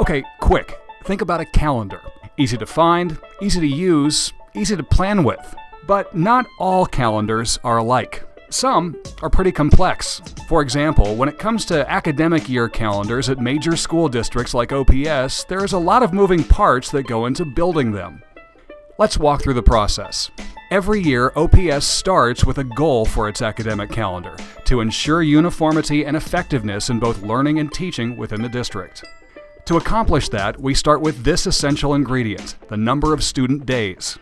Okay, quick. Think about a calendar. Easy to find, easy to use, easy to plan with. But not all calendars are alike. Some are pretty complex. For example, when it comes to academic year calendars at major school districts like OPS, there is a lot of moving parts that go into building them. Let's walk through the process. Every year, OPS starts with a goal for its academic calendar to ensure uniformity and effectiveness in both learning and teaching within the district. To accomplish that, we start with this essential ingredient, the number of student days.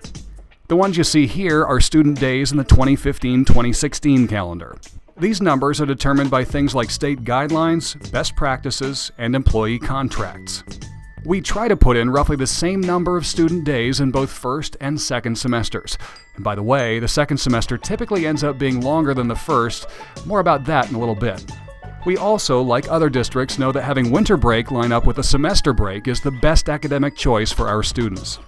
The ones you see here are student days in the 2015-2016 calendar. These numbers are determined by things like state guidelines, best practices, and employee contracts. We try to put in roughly the same number of student days in both first and second semesters. And by the way, the second semester typically ends up being longer than the first. More about that in a little bit. We also, like other districts, know that having winter break line up with a semester break is the best academic choice for our students.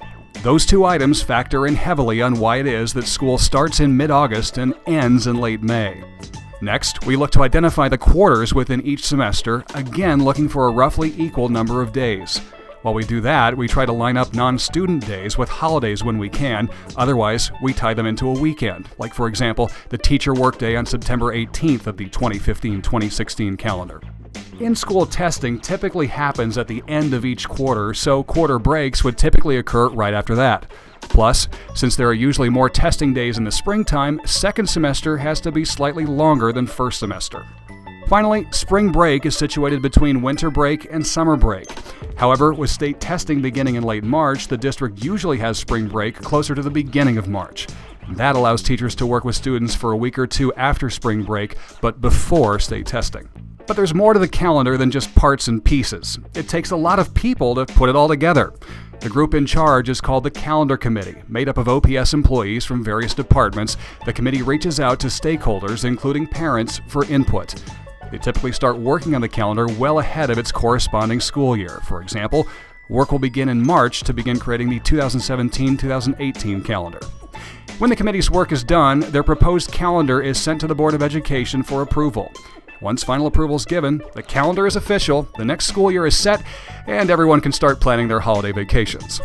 Those two items factor in heavily on why it is that school starts in mid-August and ends in late May. Next, we look to identify the quarters within each semester, again looking for a roughly equal number of days. While we do that, we try to line up non-student days with holidays when we can, otherwise we tie them into a weekend, like for example, the teacher workday on September 18th of the 2015-2016 calendar. In-school testing typically happens at the end of each quarter, so quarter breaks would typically occur right after that. Plus, since there are usually more testing days in the springtime, second semester has to be slightly longer than first semester. Finally, spring break is situated between winter break and summer break. However, with state testing beginning in late March, the district usually has spring break closer to the beginning of March. That allows teachers to work with students for a week or two after spring break, but before state testing. But there's more to the calendar than just parts and pieces. It takes a lot of people to put it all together. The group in charge is called the Calendar Committee, made up of OPS employees from various departments. The committee reaches out to stakeholders, including parents, for input. They typically start working on the calendar well ahead of its corresponding school year. For example, work will begin in March to begin creating the 2017-2018 calendar. When the committee's work is done, their proposed calendar is sent to the Board of Education for approval. Once final approval is given, the calendar is official, the next school year is set, and everyone can start planning their holiday vacations.